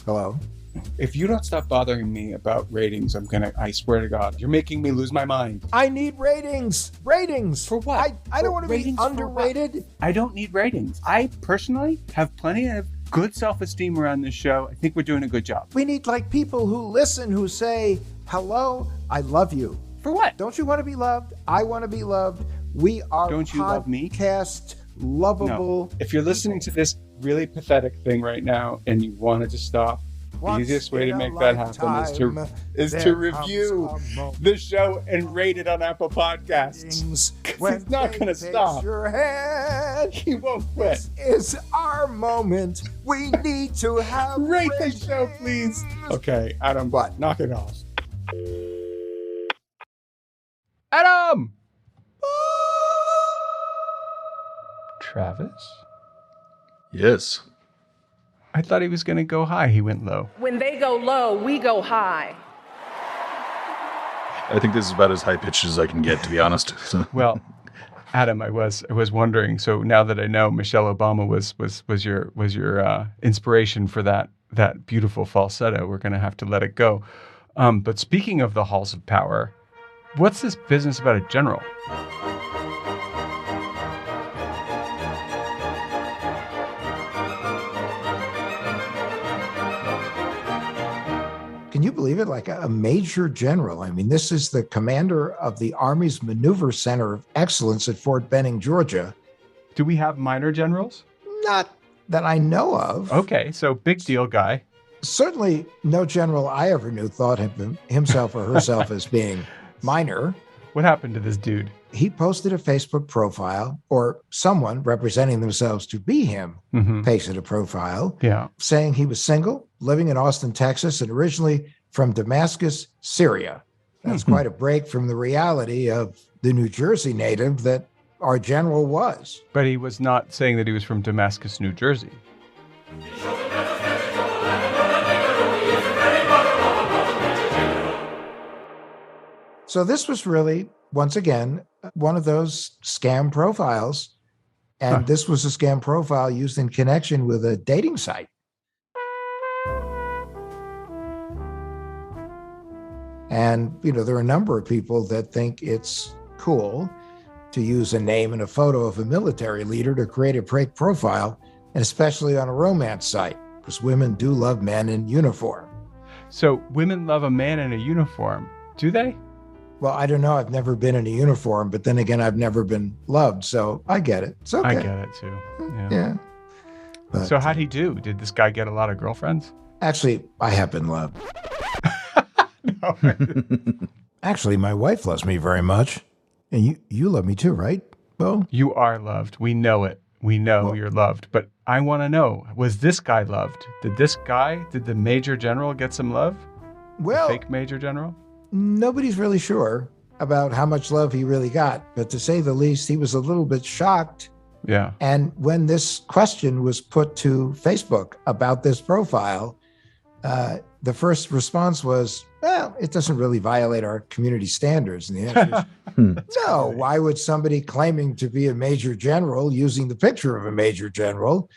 Hello. If you don't stop bothering me about ratings, I swear to God, you're making me lose my mind. I need ratings. Ratings. For what? I don't want to be underrated. I don't need ratings. I personally have plenty of good self-esteem around this show. I think we're doing a good job. We need people who listen, who say, hello, I love you. For what? Don't you want to be loved? I want to be loved. We are Don't you love me? Podcast lovable. No. If you're listening to this really pathetic thing right now and you wanted to stop, the easiest way to make that happen is to review the show and rate it on Apple Podcasts. He's not going to stop. Your head. He won't quit. This is our moment. We need to have rate the show, please. Okay, Adam, what? Knock it off. Adam! Travis? Yes. I thought he was going to go high. He went low. When they go low, we go high. I think this is about as high-pitched as I can get, to be honest. Well, Adam, I was wondering. So now that I know Michelle Obama was your inspiration for that beautiful falsetto, we're going to have to let it go. But speaking of the halls of power, what's this business about a general? Can you believe it? Like a major general. I mean, this is the commander of the Army's Maneuver Center of Excellence at Fort Benning, Georgia. Do we have minor generals? Not that I know of. Okay, so big deal guy. Certainly no general I ever knew thought of himself or herself as being minor. What happened to this dude? He posted a Facebook profile, or someone representing themselves to be him pasted a profile, saying he was single, living in Austin, Texas, and originally from Damascus, Syria. That's quite a break from the reality of the New Jersey native that our general was. But he was not saying that he was from Damascus, New Jersey. So this was really, once again, one of those scam profiles. And this was a scam profile used in connection with a dating site. And, there are a number of people that think it's cool to use a name and a photo of a military leader to create a fake profile, and especially on a romance site, because women do love men in uniform. So women love a man in a uniform, do they? Well, I don't know. I've never been in a uniform, but then again, I've never been loved. So I get it. It's okay. I get it too. Yeah. But, so how'd he do? Did this guy get a lot of girlfriends? Actually, I have been loved. No. Actually, my wife loves me very much. And you love me too, right? Well, you are loved. We know it. We know you're loved. But I want to know, was this guy loved? Did the Major General get some love? Well, the fake Major General? Nobody's really sure about how much love he really got, but to say the least, he was a little bit shocked. Yeah. And when this question was put to Facebook about this profile, the first response was, well, it doesn't really violate our community standards. And the answer is, no, why would somebody claiming to be a major general using the picture of a major general,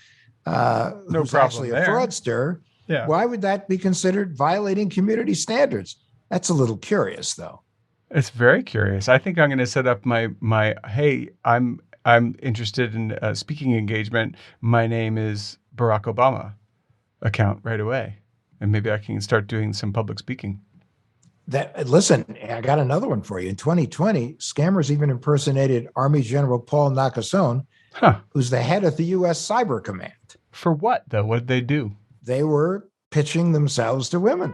who's actually a fraudster, why would that be considered violating community standards? That's a little curious, though. It's very curious. I think I'm going to set up my hey, I'm interested in a speaking engagement. My name is Barack Obama account right away. And maybe I can start doing some public speaking. Listen, I got another one for you. In 2020, scammers even impersonated Army General Paul Nakasone, who's the head of the U.S. Cyber Command. For what, though? What did they do? They were pitching themselves to women.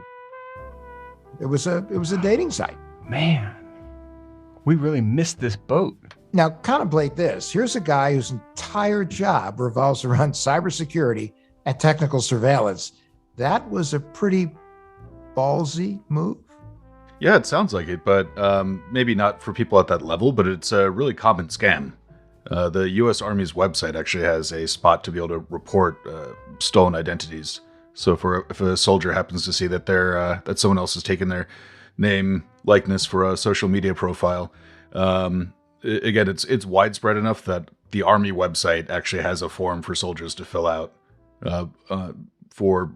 It was a dating site. Man, we really missed this boat. Now, contemplate this. Here's a guy whose entire job revolves around cybersecurity and technical surveillance. That was a pretty ballsy move. Yeah, it sounds like it, but maybe not for people at that level, but it's a really common scam. The U.S. Army's website actually has a spot to be able to report stolen identities. So if a soldier happens to see that that someone else has taken their name, likeness for a social media profile, again, it's widespread enough that the Army website actually has a form for soldiers to fill out for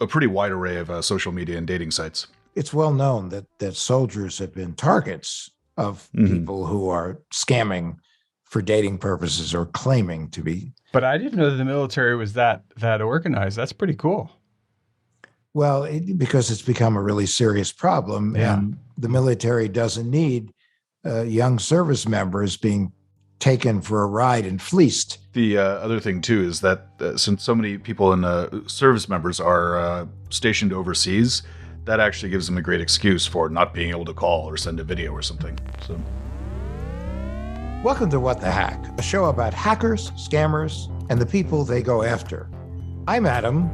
a pretty wide array of social media and dating sites. It's well known that soldiers have been targets of people who are scamming for dating purposes or claiming to be. But I didn't know the military was that organized. That's pretty cool. Well, because it's become a really serious problem, and the military doesn't need young service members being taken for a ride and fleeced. The other thing, too, is that since so many people in service members are stationed overseas, that actually gives them a great excuse for not being able to call or send a video or something. So, welcome to What the Hack, a show about hackers, scammers, and the people they go after. I'm Adam,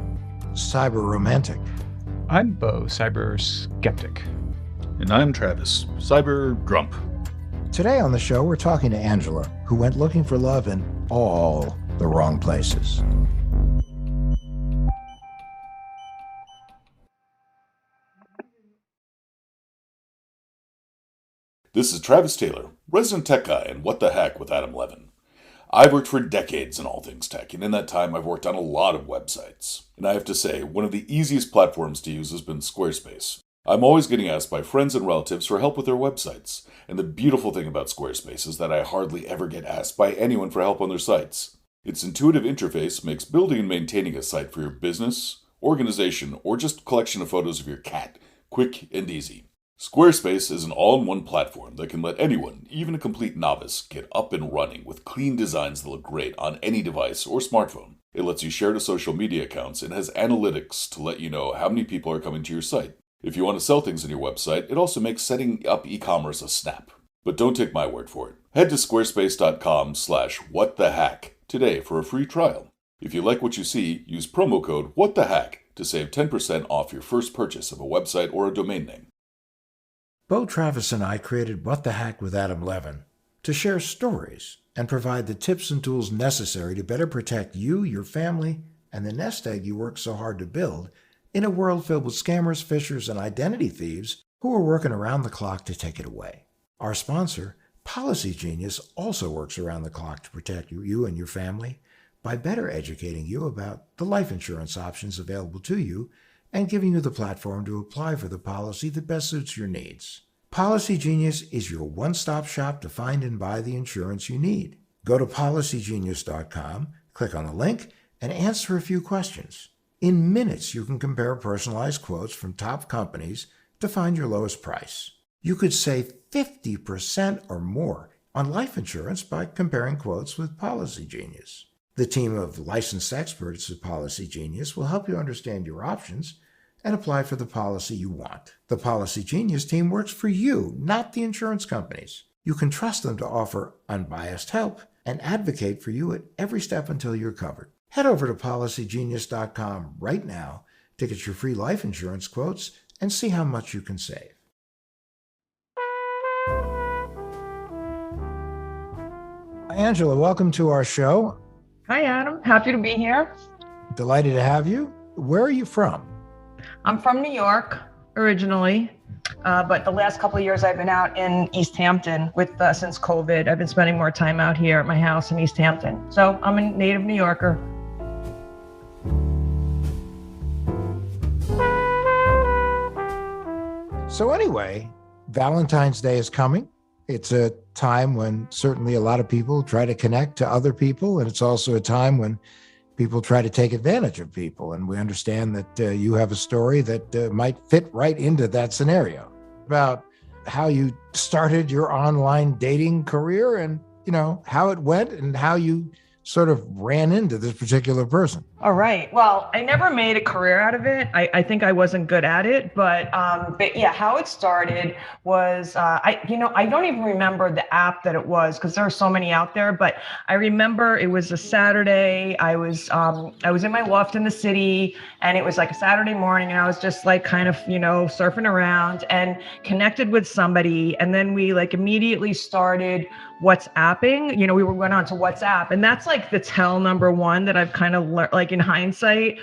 cyber romantic. I'm Bo, cyber skeptic. And I'm Travis, cyber grump. Today on the show, we're talking to Angela, who went looking for love in all the wrong places. This is Travis Taylor, resident tech guy and What the Hack with Adam Levin. I've worked for decades in all things tech, and in that time I've worked on a lot of websites. And I have to say, one of the easiest platforms to use has been Squarespace. I'm always getting asked by friends and relatives for help with their websites. And the beautiful thing about Squarespace is that I hardly ever get asked by anyone for help on their sites. Its intuitive interface makes building and maintaining a site for your business, organization, or just collection of photos of your cat quick and easy. Squarespace is an all-in-one platform that can let anyone, even a complete novice, get up and running with clean designs that look great on any device or smartphone. It lets you share to social media accounts and has analytics to let you know how many people are coming to your site. If you want to sell things on your website, it also makes setting up e-commerce a snap. But don't take my word for it. Head to squarespace.com/whatthehack today for a free trial. If you like what you see, use promo code WhatTheHack to save 10% off your first purchase of a website or a domain name. Bo, Travis, and I created What the Hack with Adam Levin to share stories and provide the tips and tools necessary to better protect you, your family, and the nest egg you work so hard to build in a world filled with scammers, phishers, and identity thieves who are working around the clock to take it away. Our sponsor, Policy Genius, also works around the clock to protect you and your family by better educating you about the life insurance options available to you and giving you the platform to apply for the policy that best suits your needs. Policy Genius is your one-stop shop to find and buy the insurance you need. Go to policygenius.com, click on the link, and answer a few questions. In minutes, you can compare personalized quotes from top companies to find your lowest price. You could save 50% or more on life insurance by comparing quotes with Policy Genius. The team of licensed experts at Policy Genius will help you understand your options and apply for the policy you want. The Policy Genius team works for you, not the insurance companies. You can trust them to offer unbiased help and advocate for you at every step until you're covered. Head over to policygenius.com right now to get your free life insurance quotes and see how much you can save. Angela, welcome to our show. Hi, Adam. Happy to be here. Delighted to have you. Where are you from? I'm from New York originally, but the last couple of years I've been out in East Hampton since COVID. I've been spending more time out here at my house in East Hampton. So I'm a native New Yorker. So anyway, Valentine's Day is coming. It's a time when certainly a lot of people try to connect to other people, and it's also a time when people try to take advantage of people. And we understand that you have a story that might fit right into that scenario about how you started your online dating career and, how it went and how you sort of ran into this particular person. All right. Well, I never made a career out of it. I think I wasn't good at it, but yeah, how it started was, I don't even remember the app that it was because there are so many out there, but I remember it was a Saturday. I was in my loft in the city and it was like a Saturday morning and I was just like kind of, surfing around and connected with somebody. And then we like immediately started WhatsApping, we went on to WhatsApp, and that's like the tell number one that I've kind of learned, like in hindsight,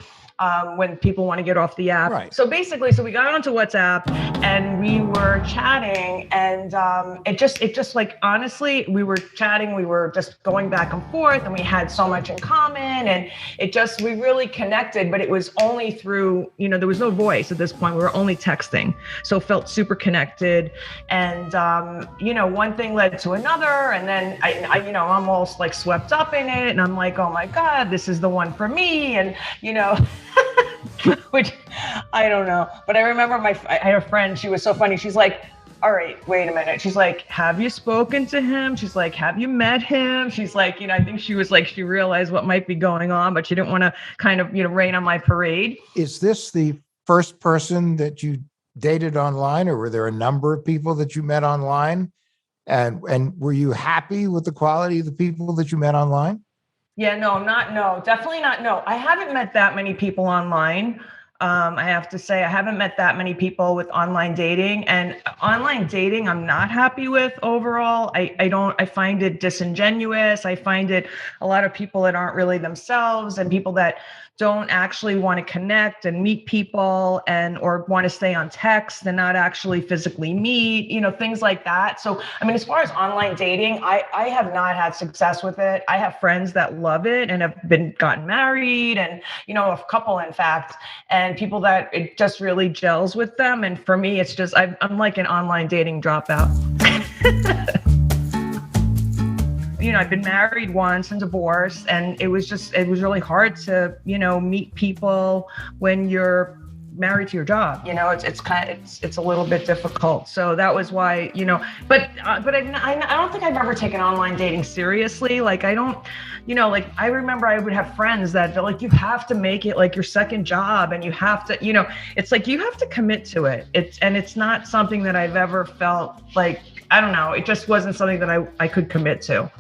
when people want to get off the app. Right. So basically, we got onto WhatsApp and we were chatting, and it just like, honestly, we were chatting, we were just going back and forth, and we had so much in common, and we really connected, but it was only through, there was no voice at this point. We were only texting. So felt super connected. And, one thing led to another. And then I'm almost like swept up in it. And I'm like, oh my God, this is the one for me. And, which I don't know. But I remember I had a friend, she was so funny. She's like, all right, wait a minute. She's like, have you spoken to him? She's like, have you met him? She's like, I think she was like, she realized what might be going on, but she didn't want to kind of, rain on my parade. Is this the first person that you dated online, or were there a number of people that you met online? And were you happy with the quality of the people that you met online? Yeah, no, I'm not. No, definitely not. No, I haven't met that many people online. I have to say, I haven't met that many people with online dating, and online dating I'm not happy with overall. I find it disingenuous. I find it a lot of people that aren't really themselves, and people that don't actually want to connect and meet people, or want to stay on text and not actually physically meet, things like that. So, I mean, as far as online dating, I have not had success with it. I have friends that love it and have gotten married, and, a couple, in fact, and people that it just really gels with them. And for me, it's just, I'm like an online dating dropout. I've been married once and divorced, and it was really hard to, meet people when you're married to your job. It's a little bit difficult. So that was why, but I don't think I've ever taken online dating seriously. Like, I don't, I remember I would have friends that they're like, you have to make it like your second job, and you have to, it's like, you have to commit to it. It's not something that I've ever felt like, I don't know. It just wasn't something that I could commit to.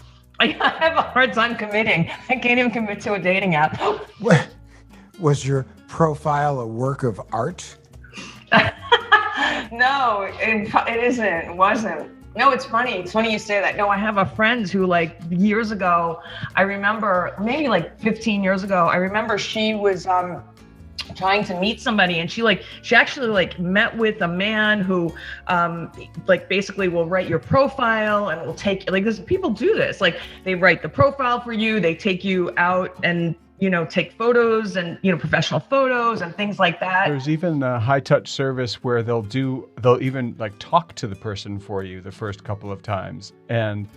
I have a hard time committing. I can't even commit to a dating app. Was your profile a work of art? No, it isn't. It wasn't. No, it's funny. It's funny you say that. No, I have a friend who, like, years ago, I remember, maybe like 15 years ago, I remember she was trying to meet somebody, and she actually met with a man who basically will write your profile and will take, this, people do this, they write the profile for you, they take you out and take photos and professional photos and things like that. There's even a high touch service where they'll even talk to the person for you the first couple of times. And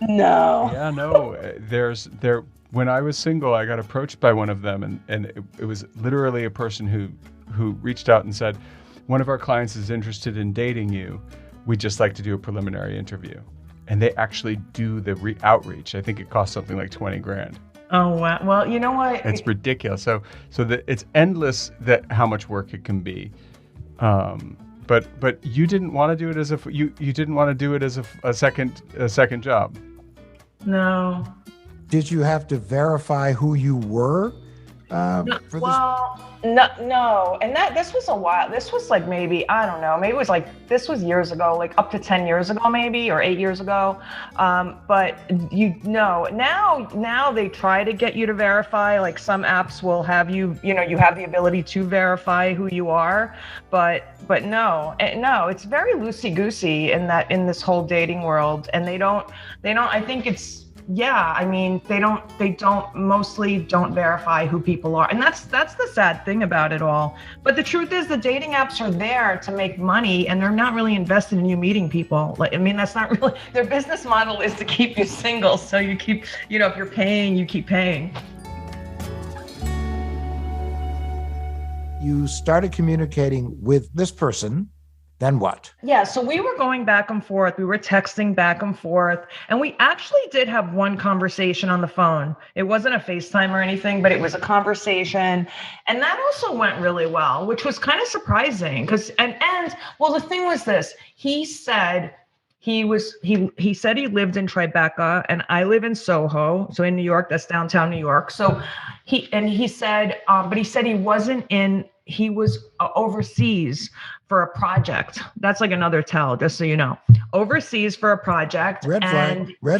when I was single, I got approached by one of them, and it was literally a person who reached out and said, one of our clients is interested in dating you. We'd just like to do a preliminary interview. And they actually do the outreach. I think it costs something like $20,000. Oh, wow. Well, you know what? It's ridiculous. So it's endless how much work it can be. But you didn't want to do it as you didn't want to do it as a second job. No. Did you have to verify who you were? No. And this was a while. This was maybe, I don't know, maybe it was this was years ago, up to 10 years ago, maybe, or 8 years ago. But now they try to get you to verify, some apps will have you, you have the ability to verify who you are, but no, it's very loosey-goosey in this whole dating world. And they don't, I think it's, yeah, I mean, they mostly don't verify who people are. And that's the sad thing about it all. But the truth is, the dating apps are there to make money, and they're not really invested in you meeting people. That's not really, their business model is to keep you single. So you keep, if you're paying, you keep paying. You started communicating with this person. Then what? Yeah, so we were going back and forth. We were texting back and forth. And we actually did have one conversation on the phone. It wasn't a FaceTime or anything, but it was a conversation. And that also went really well, which was kind of surprising. Well, the thing was this. He said he said he lived in Tribeca, and I live in Soho. So in New York, that's downtown New York. So he said he wasn't in, he was overseas for a project. That's another tell, just so you know. Overseas for a project. Red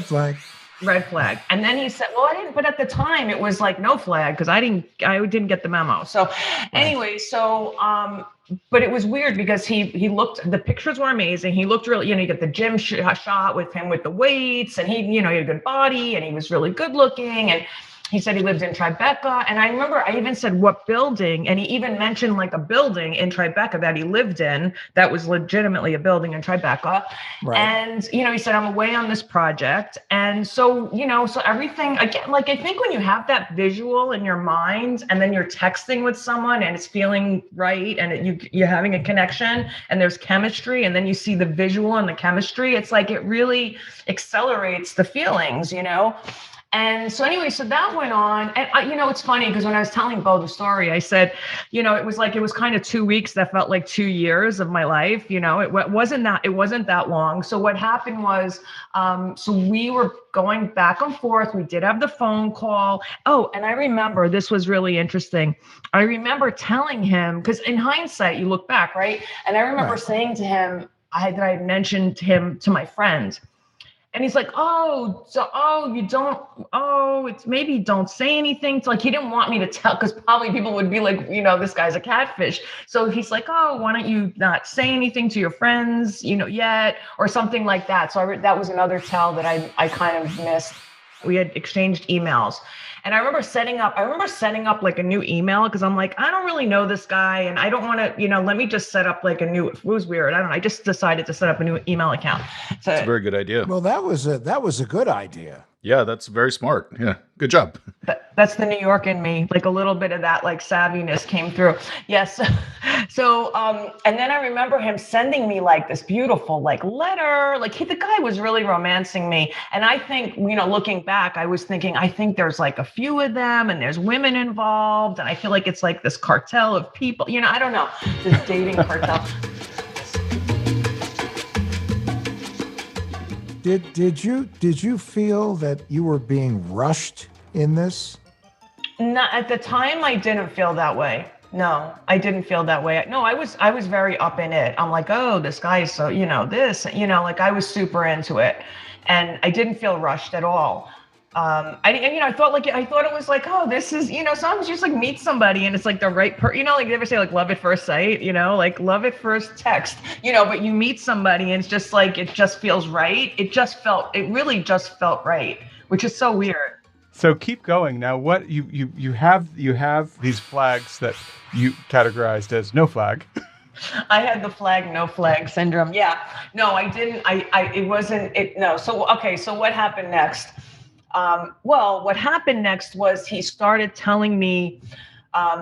flag. red flag. And then he said, well, I didn't, but at the time it was like no flag because I didn't get the memo. So anyway, but it was weird because he looked, the pictures were amazing. He looked really, you get the gym shot with him with the weights, and he had a good body, and he was really good looking. And he said he lived in Tribeca. And I remember I even said what building, and he even mentioned like a building in Tribeca that he lived in that was legitimately a building in Tribeca. Right. And, he said, I'm away on this project. And so, so everything, again, like I think when you have that visual in your mind and then you're texting with someone and it's feeling right and you're having a connection and there's chemistry, and then you see the visual and the chemistry, it's like it really accelerates the feelings, And so anyway, so that went on. And, it's funny because when I was telling Bo the story, I said, it was kind of 2 weeks that felt like 2 years of my life. It wasn't that long. So what happened was, so we were going back and forth. We did have the phone call. Oh, and I remember this was really interesting. I remember telling him, because in hindsight, you look back, right? And I remember saying to him, that I had mentioned him to my friends. And he's like, it's maybe don't say anything. It's like, he didn't want me to tell, because probably people would be like, this guy's a catfish. So he's like, why don't you not say anything to your friends, yet, or something like that. So that was another tell that I kind of missed. We had exchanged emails. And I remember setting up like a new email, because I'm like, I don't really know this guy, and I don't want to, let me just set up like it was weird. I don't know. I just decided to set up a new email account. So that's a very good idea. Well, that was a good idea. Yeah, that's very smart. Yeah, good job. That's the New York in me. Like a little bit of that like savviness came through. Yes. So, and then I remember him sending me like this beautiful like letter. Like the guy was really romancing me. And I think, looking back, I was thinking, I think there's like a few of them and there's women involved. And I feel like it's like this cartel of people, I don't know, this dating cartel. Did you feel that you were being rushed in this? Not at the time. I didn't feel that way. No, I didn't feel that way. No, I was very up in it. I'm like, oh, this guy is so, this, like I was super into it, and I didn't feel rushed at all. I thought it was like, oh, this is, sometimes you just like meet somebody and it's like the right like they ever say like love at first sight, like love at first text, but you meet somebody and it's just like, it just feels right. It really just felt right, which is so weird. So keep going. Now, what you have these flags that you categorized as no flag. I had the flag, no flag syndrome. Yeah, no, I didn't. It wasn't it. No. So, okay. So what happened next? What happened next was he started telling me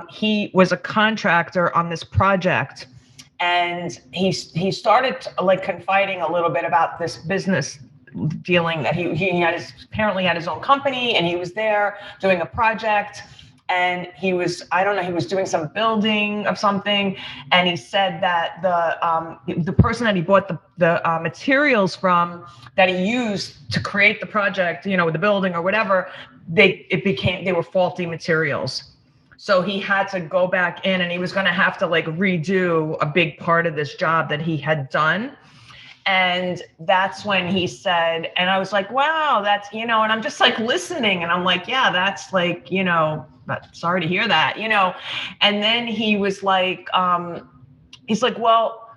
he was a contractor on this project, and he started like confiding a little bit about this business dealing that he apparently had his own company, and he was there doing a project, and he was doing some building of something, and he said that the person that he bought the materials from that he used to create the project, the building or whatever, they were faulty materials. So he had to go back in, and he was going to have to like redo a big part of this job that he had done. And that's when he said, and I was like, wow, that's, and I'm just like listening, and I'm like, yeah, that's like, sorry to hear that, and then he was like, he's like, well,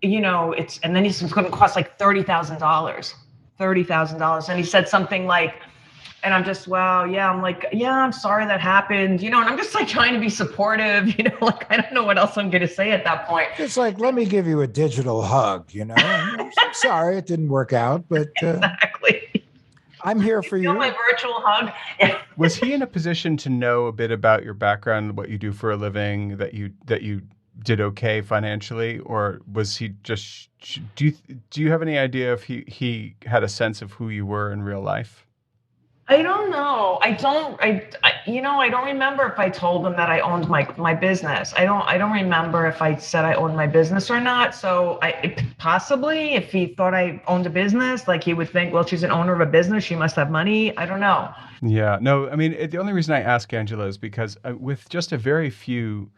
it's, and then he's going to cost like $30,000. And he said something like, and I'm just, wow, yeah. I'm like, yeah, I'm sorry that happened, and I'm just like trying to be supportive, like, I don't know what else I'm going to say at that point. It's like, let me give you a digital hug, I'm sorry it didn't work out, but exactly. I'm here for you. My virtual hug. Was he in a position to know a bit about your background, what you do for a living, that you did okay financially, or was he just, do you have any idea if he had a sense of who you were in real life? I don't know. I don't remember if I told him that I owned my business. I don't remember if I said I owned my business or not. So possibly if he thought I owned a business, like he would think, well, she's an owner of a business, she must have money. I don't know. Yeah, no, I mean, the only reason I ask, Angela, is because with just a very few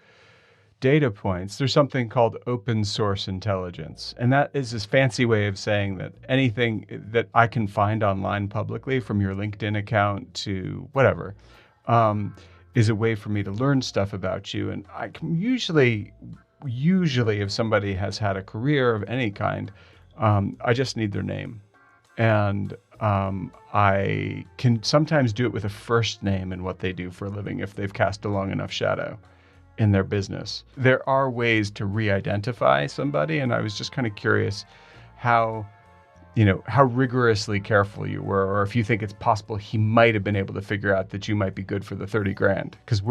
data points, there's something called open source intelligence. And that is this fancy way of saying that anything that I can find online publicly, from your LinkedIn account to whatever, is a way for me to learn stuff about you. And I can usually if somebody has had a career of any kind, I just need their name. And I can sometimes do it with a first name and what they do for a living if they've cast a long enough shadow in their business. There are ways to re-identify somebody, and I was just kind of curious how rigorously careful you were, or if you think it's possible he might have been able to figure out that you might be good for the 30 grand. Because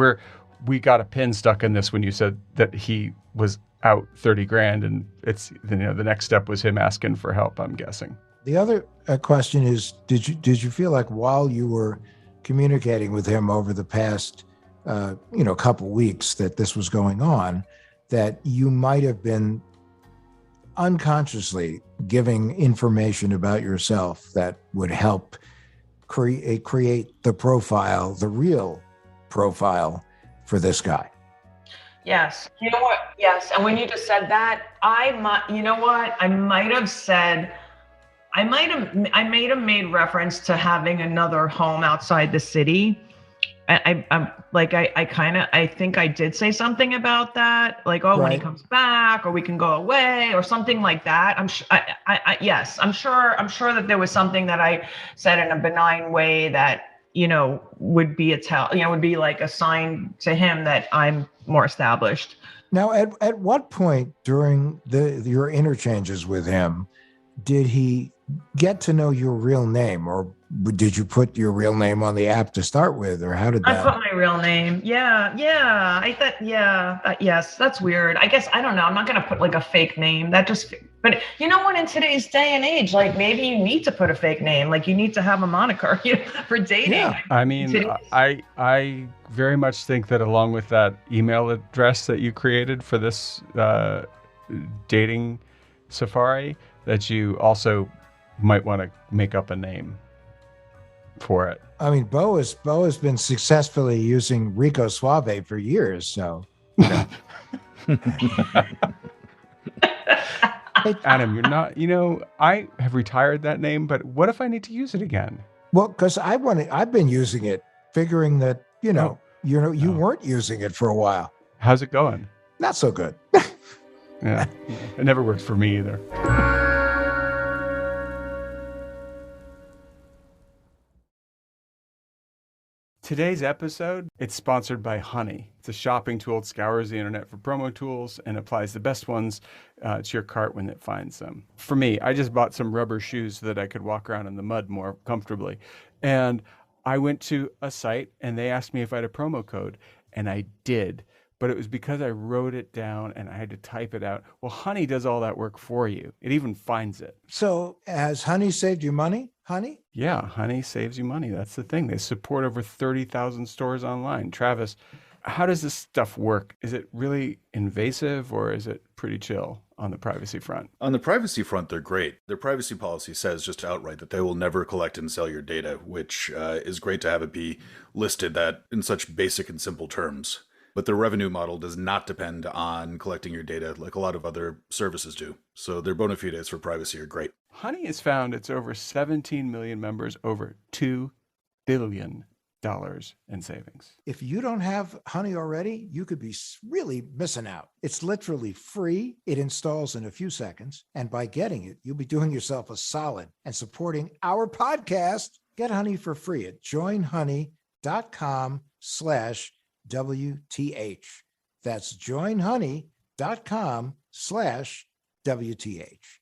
we got a pin stuck in this when you said that he was out 30 grand, and it's, the next step was him asking for help, I'm guessing. The other question is, did you feel like while you were communicating with him over the past couple weeks that this was going on, that you might have been unconsciously giving information about yourself that would help create the profile, the real profile for this guy? Yes. You know what? Yes. And when you just said that, I may have made reference to having another home outside the city. I think I did say something about that, like, when he comes back, or we can go away, or something like that. Yes, I'm sure that there was something that I said in a benign way that, would be would be like a sign to him that I'm more established. Now, at what point during your interchanges with him did he get to know your real name, or did you put your real name on the app to start with, or how did that? I put my real name. Yeah. I thought, yes, that's weird. I guess, I don't know. I'm not going to put like a fake name. But you know what, in today's day and age, like, maybe you need to put a fake name. Like, you need to have a moniker, for dating. Yeah. I mean, I very much think that along with that email address that you created for this dating safari, that you also might want to make up a name for it. I mean, Bo has been successfully using Rico Suave for years, so. Adam, you're not, I have retired that name, but what if I need to use it again? Well, because I've been using it, figuring that, you weren't using it for a while. How's it going? Not so good. Yeah, it never worked for me either. Today's episode, it's sponsored by Honey. It's a shopping tool that scours the internet for promo tools and applies the best ones to your cart when it finds them. For me, I just bought some rubber shoes so that I could walk around in the mud more comfortably. And I went to a site and they asked me if I had a promo code, and I did. But it was because I wrote it down and I had to type it out. Well, Honey does all that work for you. It even finds it. So has Honey saved you money, Honey? Yeah, Honey saves you money. That's the thing. They support over 30,000 stores online. Travis, how does this stuff work? Is it really invasive, or is it pretty chill on the privacy front? On the privacy front, they're great. Their privacy policy says just outright that they will never collect and sell your data, which is great to have it be listed that in such basic and simple terms. But their revenue model does not depend on collecting your data like a lot of other services do. So their bona fides for privacy are great. Honey has found its over 17 million members, over $2 billion in savings. If you don't have Honey already, you could be really missing out. It's literally free. It installs in a few seconds. And by getting it, you'll be doing yourself a solid and supporting our podcast. Get Honey for free at joinhoney.com/WTH. That's joinhoney.com/WTH.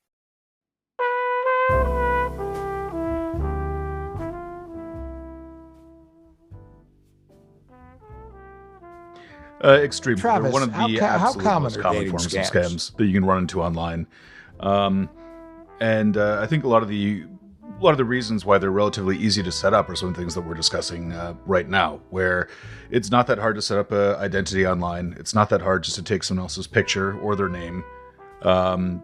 Extreme. Travis, They're one of the how absolute common most are common dating forms scams? of scams that you can run into online. And I think a lot of the reasons why they're relatively easy to set up are some of the things that we're discussing right now, where it's not that hard to set up an identity online. It's not that hard just to take someone else's picture or their name,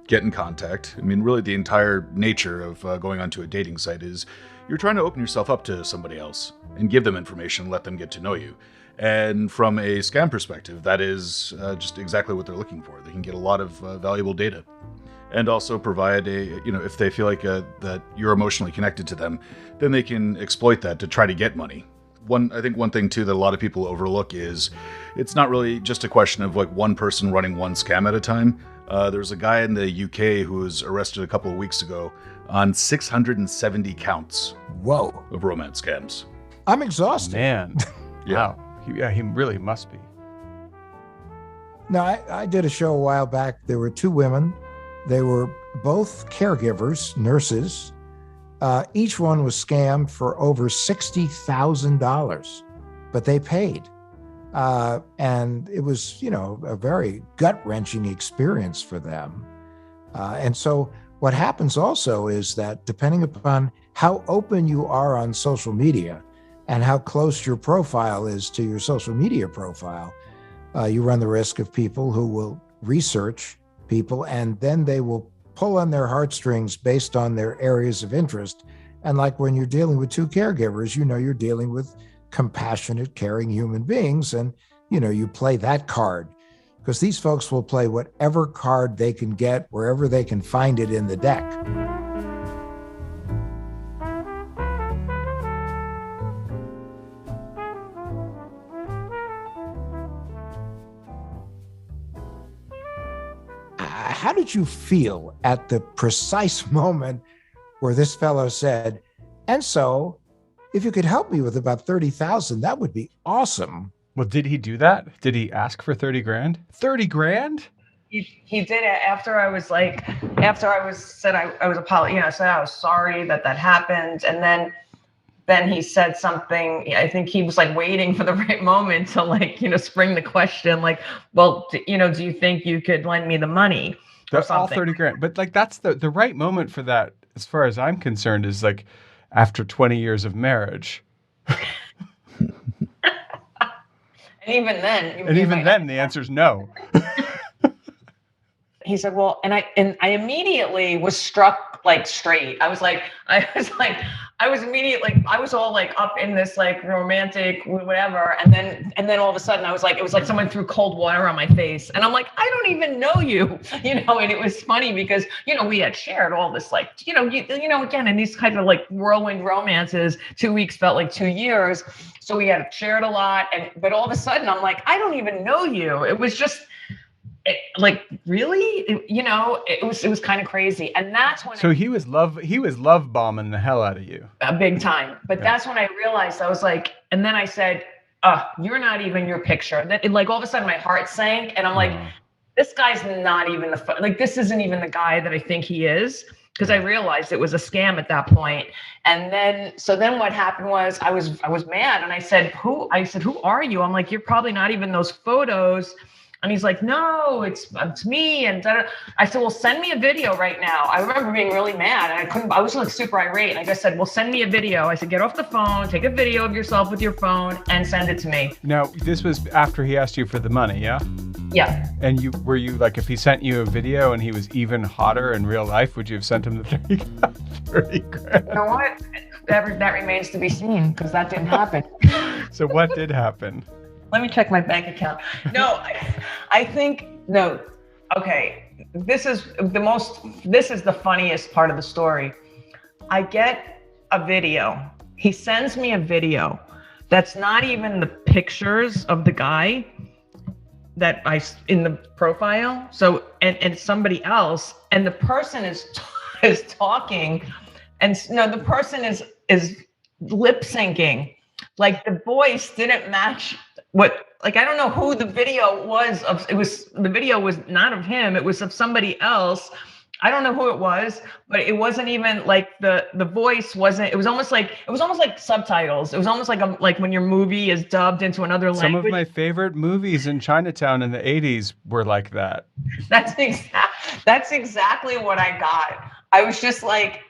get in contact. I mean, really the entire nature of going onto a dating site is you're trying to open yourself up to somebody else and give them information, let them get to know you. And from a scam perspective, that is just exactly what they're looking for. They can get a lot of valuable data, and also provide if they feel like that you're emotionally connected to them, then they can exploit that to try to get money. I think one thing too that a lot of people overlook is it's not really just a question of like one person running one scam at a time. There's a guy in the UK who was arrested a couple of weeks ago on 670 counts Whoa. of romance scams. I'm exhausted. Man. Yeah. Wow. He really must be. No, I did a show a while back. There were two women. They were both caregivers, nurses. Each one was scammed for over $60,000, but they paid. And it was, a very gut-wrenching experience for them. And so what happens also is that depending upon how open you are on social media and how close your profile is to your social media profile, you run the risk of people who will research people, and then they will pull on their heartstrings based on their areas of interest. And like when you're dealing with two caregivers, you're dealing with compassionate, caring human beings. And, you play that card, because these folks will play whatever card they can get wherever they can find it in the deck. How did you feel at the precise moment where this fellow said, and so if you could help me with about 30,000, that would be awesome. Well, did he do that? Did he ask for 30 grand? 30 grand? He did it after I was said I was said I was sorry that happened. And then he said something. I think he was like waiting for the right moment to spring the question, like, well, do you think you could lend me the money? That's all 30 grand. But like, that's the right moment for that, as far as I'm concerned, is like after 20 years of marriage. And even then, the answer is no. He said, well, and I immediately was struck like straight. I was immediately, I was all like up in this like romantic whatever. And then all of a sudden I was like, it was like someone threw cold water on my face. And I'm like, I don't even know you, and it was funny because, we had shared all this, like, again, in these kind of like whirlwind romances, 2 weeks felt like 2 years. So we had shared a lot. But all of a sudden I'm like, I don't even know you. It was just, really, it was kind of crazy. And that's when he was love bombing the hell out of you, a big time. But that's when I realized, I was like, and then I said, you're not even your picture. That like all of a sudden my heart sank, and I'm like, this guy's not even this isn't even the guy that I think he is. Because I realized it was a scam at that point. And then what happened was I was mad, and I said, who are you? I'm like, you're probably not even those photos. And he's like, no, it's me. And I said, well, send me a video right now. I remember being really mad, and I was like super irate. And I just said, well, send me a video. I said, get off the phone, take a video of yourself with your phone and send it to me. Now, this was after he asked you for the money, yeah? Yeah. And were you like, if he sent you a video and he was even hotter in real life, would you have sent him the 30 grand? You know what? That remains to be seen, because that didn't happen. So what did happen? Let me check my bank account. No, I think, no. Okay. This is the funniest part of the story. I get a video. He sends me a video that's not even the pictures of the guy that in the profile. So, and it's somebody else, and the person is talking, and no, the person is lip syncing. Like the voice didn't match I don't know who the video was of. The video was not of him. It was of somebody else. I don't know who it was, but it wasn't even like the voice wasn't. It was almost like subtitles. It was almost like when your movie is dubbed into another language. Some of my favorite movies in Chinatown in the 80s were like that. That's exactly what I got. I was just like,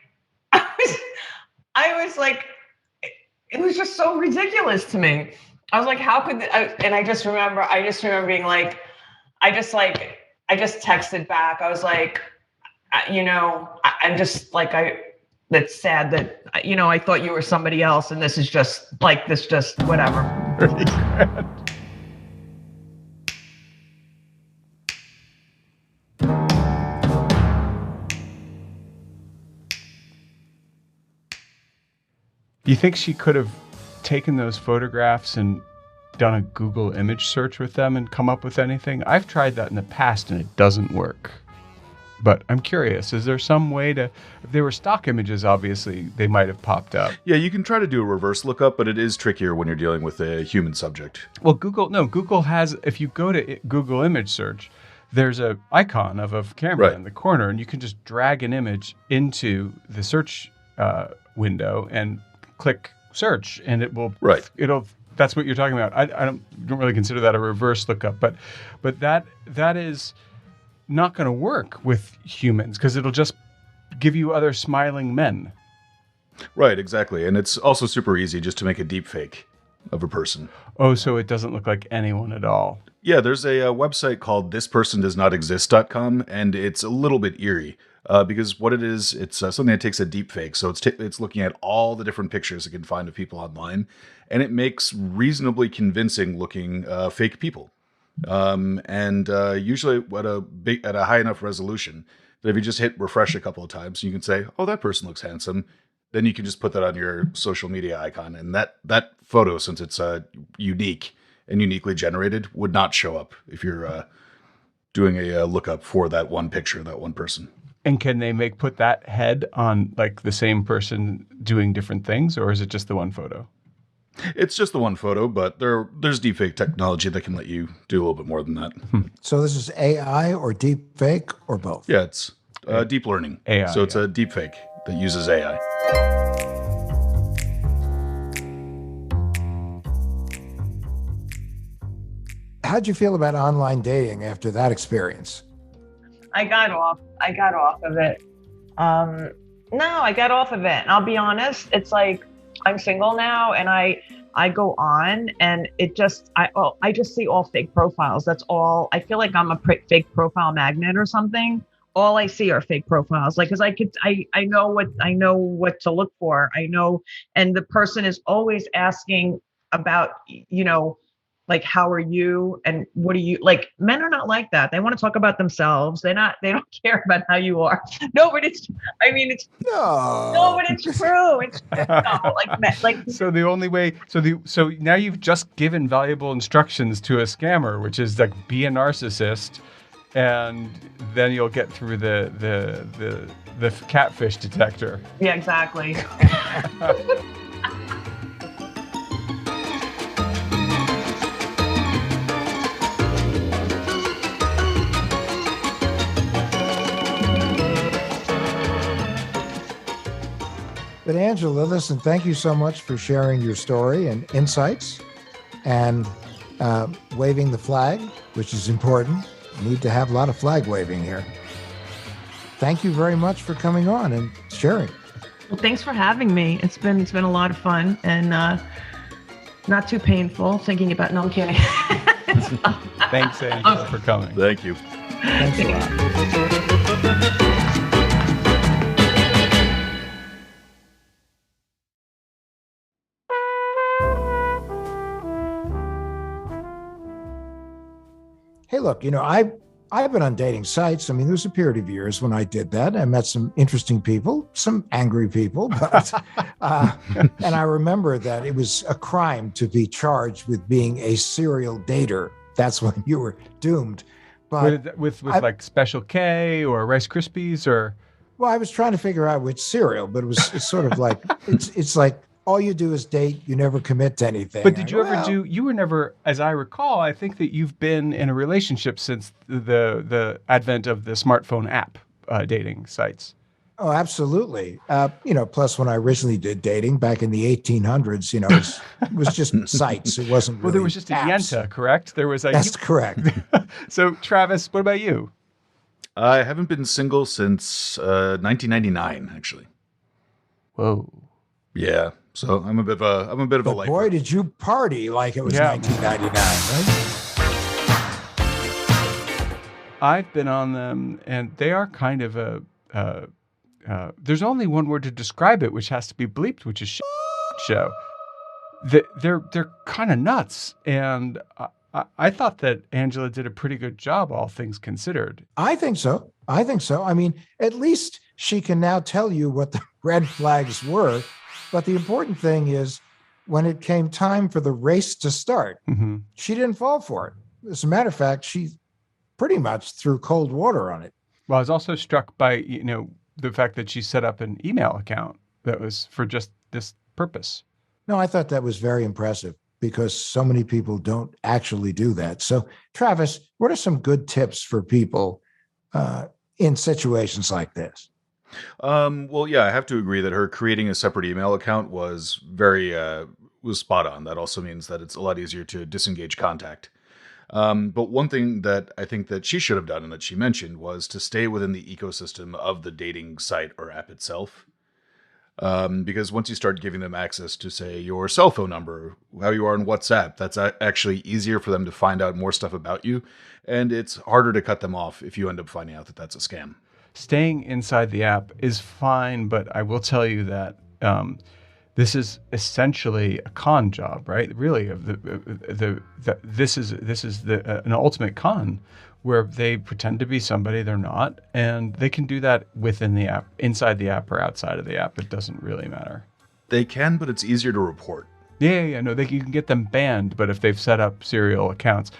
I was like, it was just so ridiculous to me. I was like, how could, and I just remember being like, I just texted back. I was like, I'm just like, that's sad that, I thought you were somebody else, and this is just whatever. 30 grand. You think she could have taken those photographs and done a Google image search with them and come up with anything? I've tried that in the past and it doesn't work. But I'm curious, is there some way to, if they were stock images, obviously, they might have popped up. Yeah, you can try to do a reverse lookup, but it is trickier when you're dealing with a human subject. Well, Google has, if you go to Google image search, there's a icon of a camera in the corner, and you can just drag an image into the search window and click search, and it will, that's what you're talking about. I don't really consider that a reverse lookup, but that is not going to work with humans because it'll just give you other smiling men. Right, exactly. And it's also super easy just to make a deep fake of a person. Oh, so it doesn't look like anyone at all. Yeah, there's a website called thispersondoesnotexist.com, and it's a little bit eerie because what it is, it's something that takes a deep fake. So it's looking at all the different pictures it can find of people online, and it makes reasonably convincing looking fake people. Usually at a high enough resolution that if you just hit refresh a couple of times, you can say, "Oh, that person looks handsome." Then you can just put that on your social media icon, and that photo, since it's unique and uniquely generated, would not show up if you're doing a lookup for that one picture, that one person. And can they put that head on like the same person doing different things, or is it just the one photo? It's just the one photo, but there's deepfake technology that can let you do a little bit more than that. So this is AI or deepfake or both? Yeah, it's deep learning. AI. So it's a deepfake that uses AI. How'd you feel about online dating after that experience? I got off of it. No, I got off of it. And I'll be honest, it's like I'm single now, and I go on, and I just see all fake profiles. That's all. I feel like I'm a fake profile magnet or something. All I see are fake profiles. Like, cause I know what to look for. I know, and the person is always asking about, like, how are you and what are you like? Men are not like that. They want to talk about themselves. They don't care about how you are. No, but it's true. It's no, like. So the only way, so now you've just given valuable instructions to a scammer, which is like be a narcissist, and then you'll get through the catfish detector. Yeah, exactly. But Angela, listen, thank you so much for sharing your story and insights and waving the flag, which is important. We need to have a lot of flag waving here. Thank you very much for coming on and sharing. Well, thanks for having me. It's been a lot of fun and not too painful thinking about. No, I'm kidding. Thanks, Angela, for coming. Thank you. Thanks a lot. Hey, look, I've been on dating sites. I mean, there was a period of years when I did that. I met some interesting people, some angry people, but and I remember that it was a crime to be charged with being a serial dater. That's when you were doomed. But with like Special K or Rice Krispies or. Well, I was trying to figure out which cereal, but it's sort of like it's like. All you do is date. You never commit to anything. But did you ever do? You were never, as I recall. I think that you've been in a relationship since the advent of the smartphone app dating sites. Oh, absolutely. Plus when I originally did dating back in the 1800s, it was just sites. It wasn't. Well, really there was just a apps. Yenta, correct? There was. That's correct. So, Travis, what about you? I haven't been single since 1999, actually. Whoa. Yeah. So I'm a bit of a But lifer. boy, did you party like it was 1999, right? I've been on them, and they are kind of there's only one word to describe it, which has to be bleeped, which is show. They're kind of nuts, and I thought that Angela did a pretty good job, all things considered. I think so. I mean, at least she can now tell you what the red flags were But the important thing is when it came time for the race to start, Mm-hmm. she didn't fall for it. As a matter of fact, she pretty much threw cold water on it. Well, I was also struck by, the fact that she set up an email account that was for just this purpose. No, I thought that was very impressive because so many people don't actually do that. So, Travis, what are some good tips for people in situations like this? Well, yeah, I have to agree that her creating a separate email account was was spot on. That also means that it's a lot easier to disengage contact. But one thing that I think that she should have done and that she mentioned was to stay within the ecosystem of the dating site or app itself. Because once you start giving them access to, say, your cell phone number, how you are on WhatsApp, that's actually easier for them to find out more stuff about you. And it's harder to cut them off if you end up finding out that that's a scam. Staying inside the app is fine, but I will tell you that this is essentially a con job, right? Really, this is an ultimate con where they pretend to be somebody they're not, and they can do that within the app, inside the app or outside of the app. It doesn't really matter. They can, but it's easier to report. Yeah. No, you can get them banned, but if they've set up serial accounts,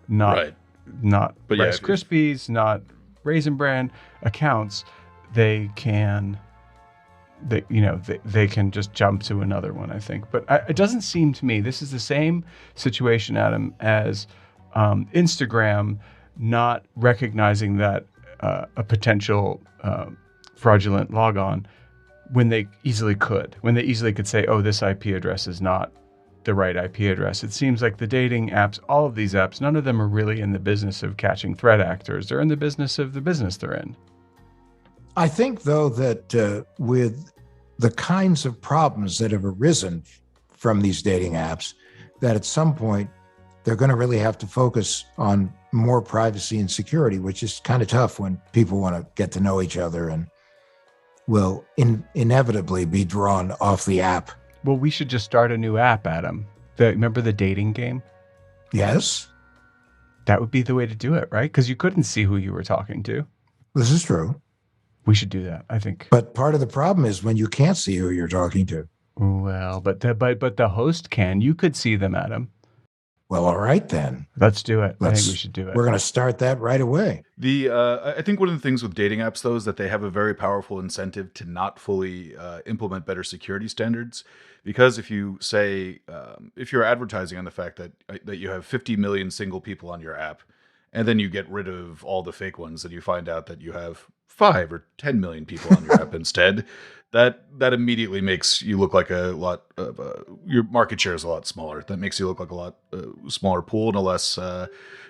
not But Rice Krispies, not Raisin Bran accounts, they can just jump to another one, I think. But it doesn't seem to me, this is the same situation, Adam, as Instagram not recognizing that a potential fraudulent logon when they easily could say, oh, this IP address is not the right IP address. It seems like the dating apps, all of these apps, none of them are really in the business of catching threat actors. They're in the business of the business they're in. I think, though, that with the kinds of problems that have arisen from these dating apps, that at some point they're going to really have to focus on more privacy and security, which is kind of tough when people want to get to know each other and will inevitably be drawn off the app. Well, we should just start a new app, Adam. Remember the dating game? Yes, That would be the way to do it, right? Because you couldn't see who you were talking to. this is true. We should do that, I think. But part of the problem is when you can't see who you're talking to. Well, but the host can. You could see them, Adam. Well, all right, then. Let's do it. I think we should do it. We're going to start that right away. I think one of the things with dating apps, though, is that they have a very powerful incentive to not fully implement better security standards. Because if you say, if you're advertising on the fact that you have 50 million single people on your app, and then you get rid of all the fake ones, and you find out that you have 5 or 10 million people on your app instead, that immediately makes you look like a lot of your market share is a lot smaller. That makes you look like a lot smaller pool and a less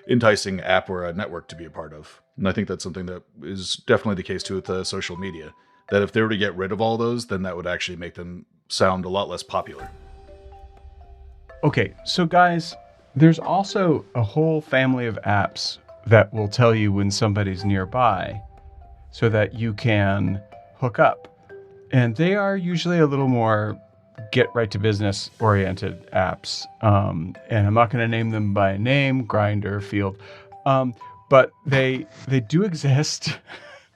enticing app or a network to be a part of. And I think that's something that is definitely the case too with social media. That if they were to get rid of all those, then that would actually make them sound a lot less popular. Okay, so guys, there's also a whole family of apps that will tell you when somebody's nearby so that you can hook up. And they are usually a little more get right to business oriented apps. And I'm not going to name them by name, Grindr, Field. But they do exist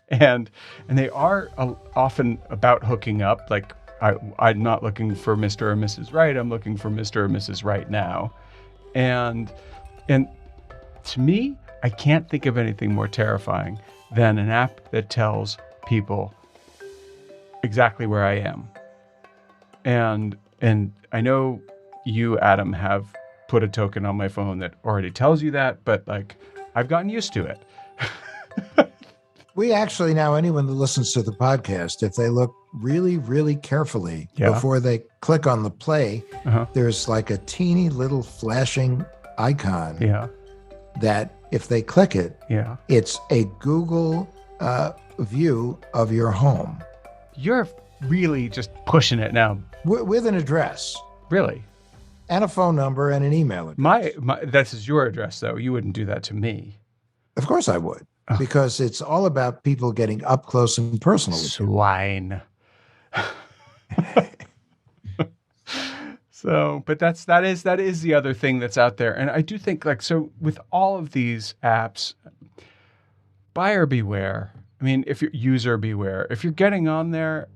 and they are often about hooking up. Like I'm not looking for Mr. or Mrs. Right. I'm looking for Mr. or Mrs. Right now. And to me, I can't think of anything more terrifying than an app that tells people exactly where I am. And I know you, Adam, have put a token on my phone that already tells you that, but like I've gotten used to it. We actually now, anyone that listens to the podcast, if they look really, really carefully before they click on the play, there's like a teeny little flashing icon that if they click it, it's a Google view of your home. You're really just pushing it now. With an address. Really? And a phone number and an email address. This is your address, though. You wouldn't do that to me. Of course I would. Because it's all about people getting up close and personal. Swine. So, but that is the other thing that's out there. And I do think so with all of these apps, buyer beware. I mean, if you're user beware, if you're getting on there,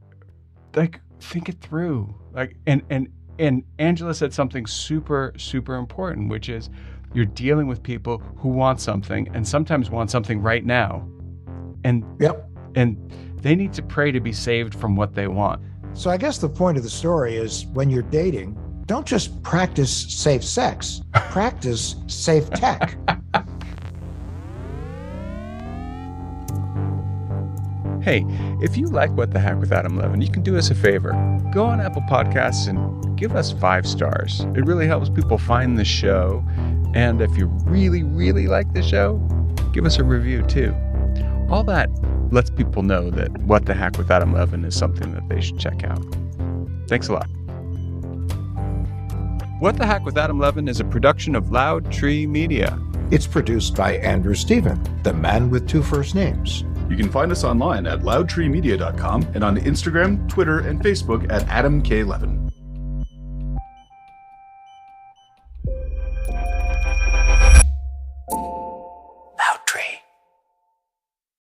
think it through. Like, and Angela said something super, super important, which is you're dealing with people who want something and sometimes want something right now. And they need to pray to be saved from what they want. So I guess the point of the story is when you're dating, don't just practice safe sex, practice safe tech. Hey, if you like What the Heck with Adam Levin, you can do us a favor. Go on Apple Podcasts and give us 5 stars. It really helps people find the show. And if you really, really like the show, give us a review too. All that lets people know that What the Heck with Adam Levin is something that they should check out. Thanks a lot. What the Heck with Adam Levin is a production of Loud Tree Media. It's produced by Andrew Stephen, the man with 2 first names. You can find us online at loudtreemedia.com and on Instagram, Twitter, and Facebook at Adam K. Levin.